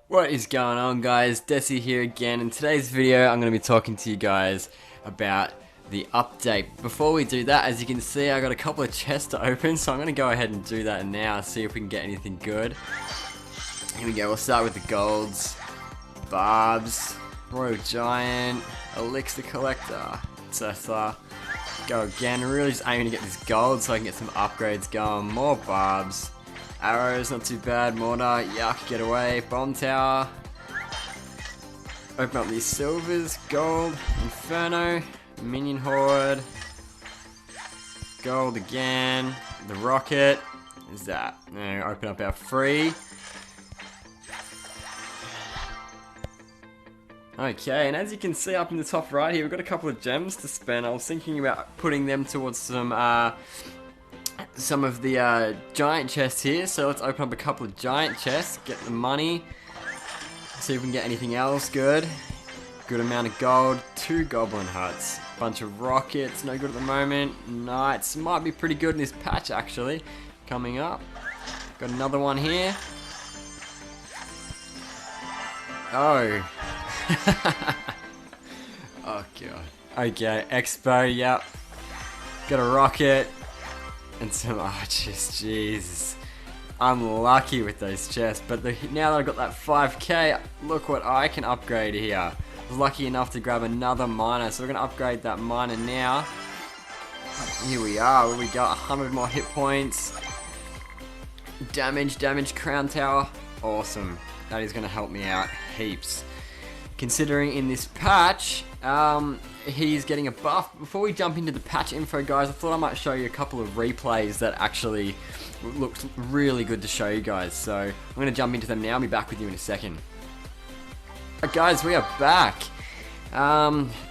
What is going on, guys? Desi here again. In today's video I'm going to be talking to you guys about the update. Before we do that, as you can see, I got a couple of chests to open, so I'm going to go ahead and do that now, see if we can get anything good. Here we go. We'll start with the golds, barbs, royal giant, elixir collector, Tessa. Go again. Really just aiming to get this gold so I can get some upgrades going. More barbs, arrows, not too bad. Mortar, yuck, get away. Bomb tower. Open up these silvers, gold, inferno, minion horde, gold again. The rocket is that. Now open up our free. Okay, and as you can see up in the top right here, we've got a couple of gems to spend. I was thinking about putting them towards some of the giant chests here. So let's open up a couple of giant chests, get the money, see if we can get anything else good. Good amount of gold, 2 goblin huts, bunch of rockets, no good at the moment. Knights might be pretty good in this patch actually, coming up. Got another one here. Oh. Oh god. Okay, expo, yep. Got a rocket and some archers. Jesus, I'm lucky with those chests. But now that I've got that 5k, look what I can upgrade here. I was lucky enough to grab another miner, so we're gonna upgrade that miner now. Here we are. Where we got 100 more hit points. Damage, crown tower. Awesome. That is gonna help me out heaps. Considering in this patch, he's getting a buff. Before we jump into the patch info, guys, I thought I might show you a couple of replays that actually looked really good to show you guys. So I'm going to jump into them now. I'll be back with you in a second. Alright, guys, we are back.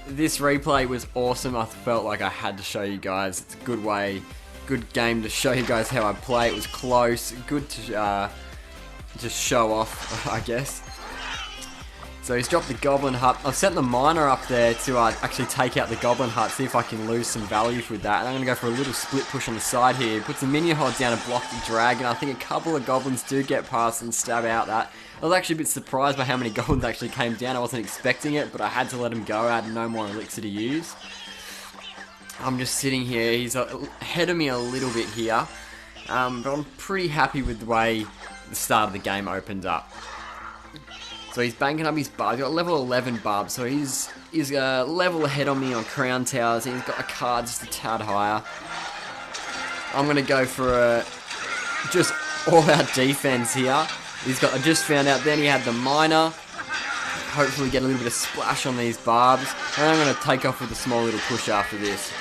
This replay was awesome. I felt like I had to show you guys. It's a good game to show you guys how I play. It was close, good to just show off, I guess. So he's dropped the goblin hut. I've sent the miner up there to actually take out the goblin hut, see if I can lose some values with that. And I'm going to go for a little split push on the side here. Put some minion horde down to block the dragon. I think a couple of goblins do get past and stab out that. I was actually a bit surprised by how many goblins actually came down. I wasn't expecting it, but I had to let him go. I had no more elixir to use. I'm just sitting here. He's ahead of me a little bit here. But I'm pretty happy with the way the start of the game opened up. So he's banking up his barbs. He's got level 11 barbs, so he's a level ahead on me on crown towers, and he's got a card just a tad higher. I'm going to go for just all-out defense here. I just found out then he had the miner. Hopefully get a little bit of splash on these barbs. And I'm going to take off with a small little push after this.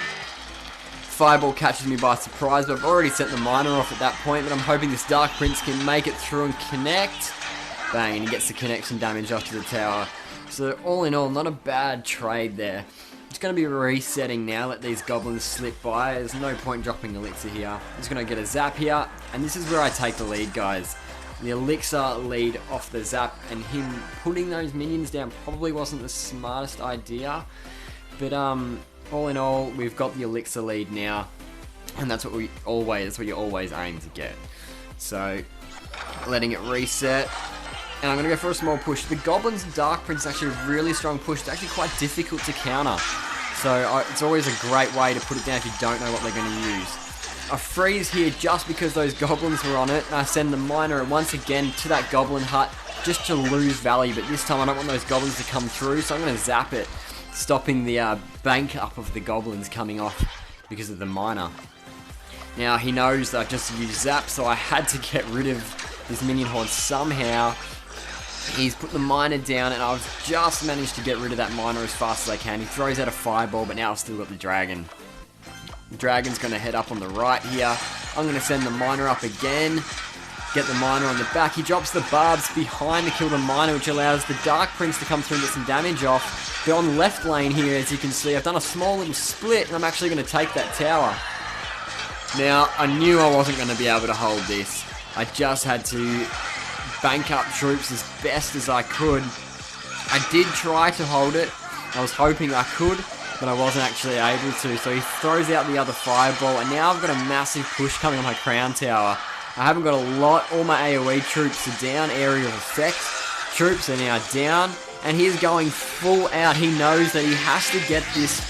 Fireball catches me by surprise, but I've already sent the miner off at that point, but I'm hoping this Dark Prince can make it through and connect. Bang, and he gets the connection damage off to the tower. So all in all, not a bad trade there. It's going to be resetting now, let these goblins slip by. There's no point dropping elixir here. I'm just going to get a zap here, and this is where I take the lead, guys. The elixir lead off the zap, and him putting those minions down probably wasn't the smartest idea. But all in all, we've got the elixir lead now, and that's what you always aim to get. So letting it reset. And I'm going to go for a small push. The Goblins Dark Prince is actually a really strong push. It's actually quite difficult to counter. So it's always a great way to put it down if you don't know what they're going to use. I freeze here just because those Goblins were on it. And I send the miner once again to that Goblin hut just to lose value. But this time I don't want those Goblins to come through. So I'm going to zap it, stopping the bank up of the Goblins coming off because of the miner. Now he knows that I just used zap, so I had to get rid of this minion horde somehow. He's put the miner down, and I've just managed to get rid of that miner as fast as I can. He throws out a fireball, but now I've still got the dragon. The dragon's going to head up on the right here. I'm going to send the miner up again. Get the miner on the back. He drops the barbs behind to kill the miner, which allows the Dark Prince to come through and get some damage off. But on the left lane here, as you can see, I've done a small little split, and I'm actually going to take that tower. Now, I knew I wasn't going to be able to hold this. I just had to bank up troops as best as I could. I did try to hold it. I was hoping I could, but I wasn't actually able to. So he throws out the other fireball, and now I've got a massive push coming on my crown tower. I haven't got a lot. All my AoE troops are down, area of effect. troops are now down, and he's going full out. He knows that he has to get this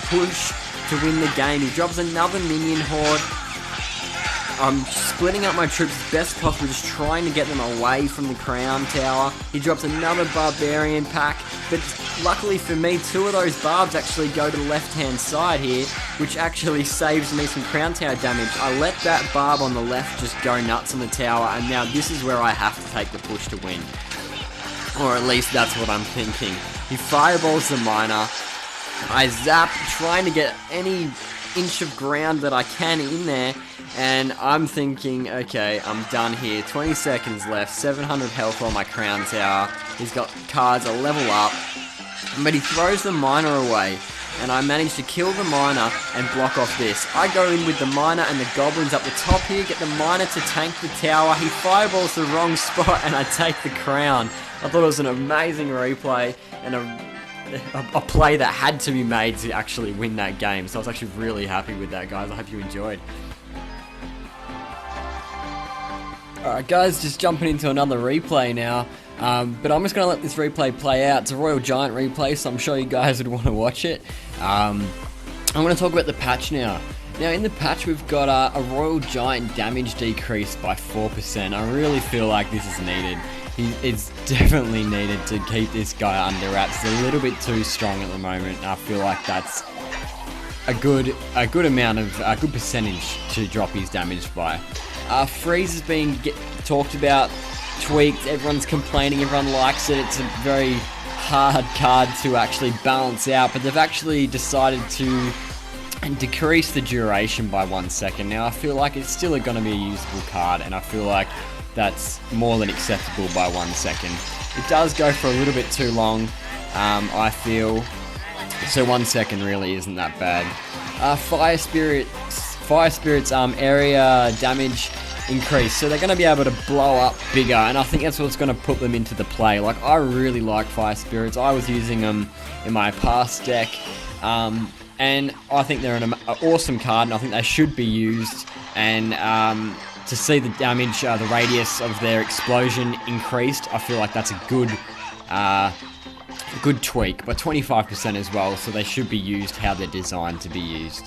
push to win the game. He drops another minion horde. I'm splitting up my troops as best possible, just trying to get them away from the crown tower. He drops another barbarian pack, but luckily for me, 2 of those barbs actually go to the left-hand side here, which actually saves me some crown tower damage. I let that barb on the left just go nuts on the tower, and now this is where I have to take the push to win. Or at least that's what I'm thinking. He fireballs the miner. I zap, trying to get any inch of ground that I can in there, and I'm thinking, okay, I'm done here. 20 seconds left, 700 health on my crown tower. He's got cards a level up, but he throws the miner away, and I manage to kill the miner and block off this. I go in with the miner and the goblins up the top here, get the miner to tank the tower. He fireballs the wrong spot, and I take the crown. I thought it was an amazing replay, and a play that had to be made to actually win that game. So I was actually really happy with that, guys. I hope you enjoyed. Alright guys, just jumping into another replay now. But I'm just going to let this replay play out. It's a Royal Giant replay, so I'm sure you guys would want to watch it. I'm going to talk about the patch now. Now in the patch we've got a Royal Giant damage decrease by 4%. I really feel like this is needed. It's definitely needed to keep this guy under wraps. He's a little bit too strong at the moment. I feel like that's a good amount of a good percentage to drop his damage by. Freeze is being talked about, tweaked. Everyone's complaining. Everyone likes it. It's a very hard card to actually balance out, but they've actually decided to decrease the duration by 1 second. Now I feel like it's still going to be a usable card, and I feel like that's more than acceptable by 1 second. It does go for a little bit too long, I feel, so 1 second really isn't that bad. Fire Spirits area damage increase, so they're going to be able to blow up bigger, and I think that's what's going to put them into the play. Like, I really like Fire Spirits. I was using them in my past deck, and I think they're an awesome card, and I think they should be used, and to see the damage, the radius of their explosion increased, I feel like that's a good tweak, but 25% as well, so they should be used how they're designed to be used.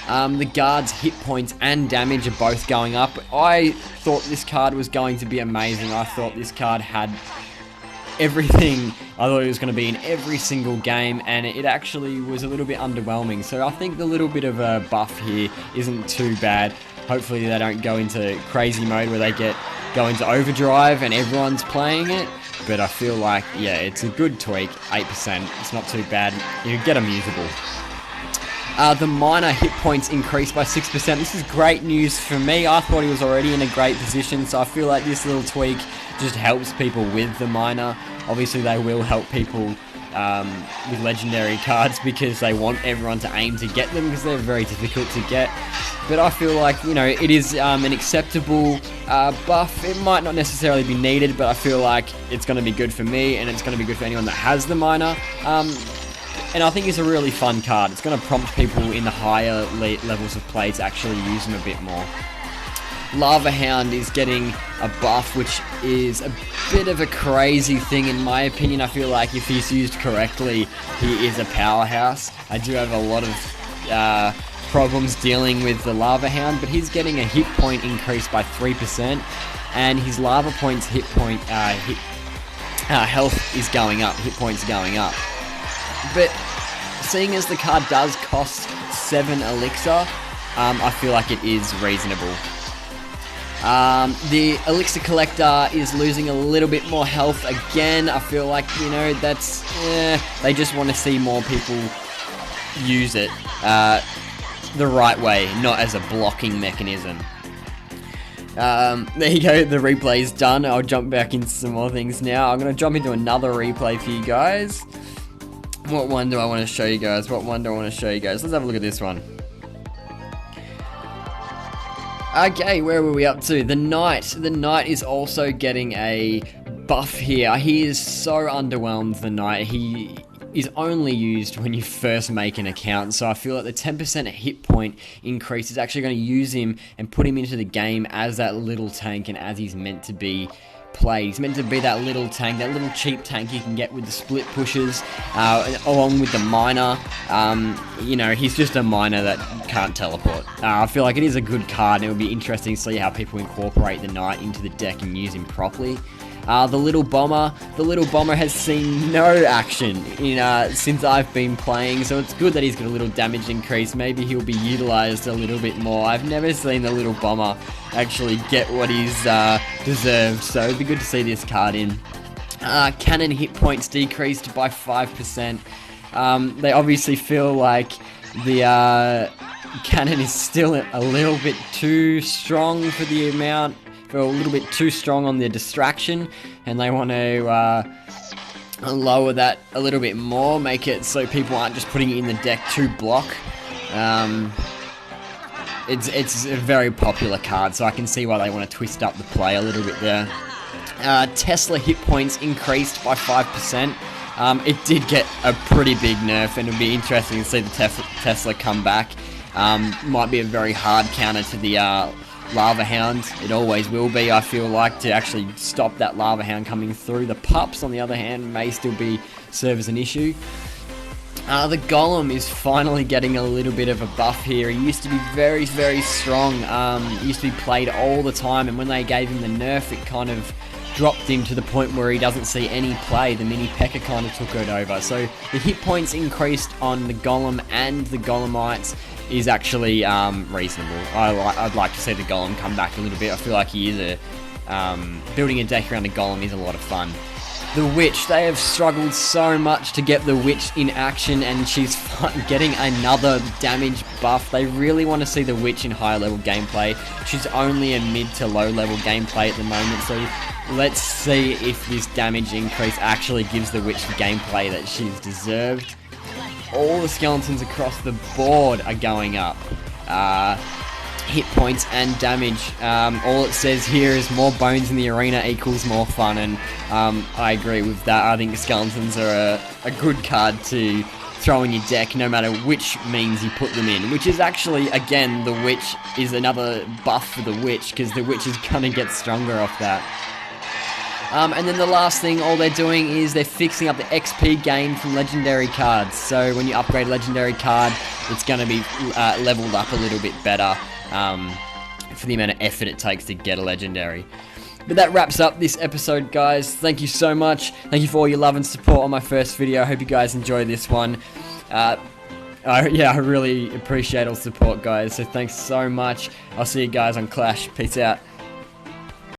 The guard's hit points and damage are both going up. I thought this card was going to be amazing. I thought this card had everything I thought it was going to be in every single game, and it actually was a little bit underwhelming. So I think the little bit of a buff here isn't too bad. Hopefully they don't go into crazy mode where they go into overdrive and everyone's playing it. But I feel like, yeah, it's a good tweak, 8%. It's not too bad. You get them usable. The miner hit points increased by 6%. This is great news for me. I thought he was already in a great position, so I feel like this little tweak just helps people with the miner. Obviously, they will help people with legendary cards because they want everyone to aim to get them because they're very difficult to get. But I feel like, you know, it is an acceptable buff. It might not necessarily be needed, but I feel like it's going to be good for me, and it's going to be good for anyone that has the miner. And I think it's a really fun card. It's going to prompt people in the higher levels of play to actually use them a bit more. Lava Hound is getting a buff, which is a bit of a crazy thing in my opinion. I feel like if he's used correctly, he is a powerhouse. I do have a lot of problems dealing with the Lava Hound, but he's getting a hit point increase by 3%, and his Lava Points health is going up, hit points going up. But seeing as the card does cost 7 elixir, I feel like it is reasonable. The elixir collector is losing a little bit more health again. I feel like, you know, that's they just want to see more people use it the right way, not as a blocking mechanism. There you go, the replay is done. I'll jump back into some more things now. I'm going to jump into another replay for you guys. What one do I want to show you guys? Let's have a look at this one. Okay, where were we up to? The Knight. The Knight is also getting a buff here. He is so underwhelmed, the Knight. He is only used when you first make an account, so I feel like the 10% hit point increase is actually going to use him and put him into the game as that little tank and as he's meant to be play. He's meant to be that little tank, that little cheap tank you can get with the split pushes, along with the miner. You know, he's just a miner that can't teleport. I feel like it is a good card, and it would be interesting to see how people incorporate the knight into the deck and use him properly. The little bomber has seen no action since I've been playing, so it's good that he's got a little damage increase. Maybe he'll be utilized a little bit more. I've never seen the little bomber actually get what he's deserved, so it'd be good to see this card in. Cannon hit points decreased by 5%. They obviously feel like the cannon is still a little bit too strong for the amount. A little bit too strong on the distraction, and they want to lower that a little bit more, make it so people aren't just putting it in the deck to block. It's a very popular card, so I can see why they want to twist up the play a little bit there. Tesla hit points increased by 5%. It did get a pretty big nerf, and it'll be interesting to see the Tesla come back. Might be a very hard counter to the Lava Hound. It always will be, I feel like, to actually stop that Lava Hound coming through. The pups, on the other hand, may still serve as an issue. The Golem is finally getting a little bit of a buff here. He used to be very, very strong. He used to be played all the time, and when they gave him the nerf, it kind of dropped him to the point where he doesn't see any play. The mini P.E.K.K.A kind of took it over. So the hit points increased on the Golem and the Golemites is actually reasonable. I'd like to see the Golem come back a little bit. I feel like he is building a deck around the Golem is a lot of fun. The Witch, they have struggled so much to get the Witch in action, and she's getting another damage buff. They really want to see the Witch in higher level gameplay. She's only a mid to low level gameplay at the moment, so let's see if this damage increase actually gives the Witch the gameplay that she's deserved. All the skeletons across the board are going up. Hit points and damage. All it says here is more bones in the arena equals more fun, and I agree with that. I think the skeletons are a good card to throw in your deck, no matter which means you put them in, which is actually, again, the Witch is another buff for the Witch, because the Witch is going to get stronger off that. And then the last thing, all they're doing is they're fixing up the XP gain from legendary cards. So when you upgrade a legendary card, it's going to be leveled up a little bit better for the amount of effort it takes to get a legendary. But that wraps up this episode, guys. Thank you so much. Thank you for all your love and support on my first video. I hope you guys enjoyed this one. I really appreciate all the support, guys. So thanks so much. I'll see you guys on Clash. Peace out.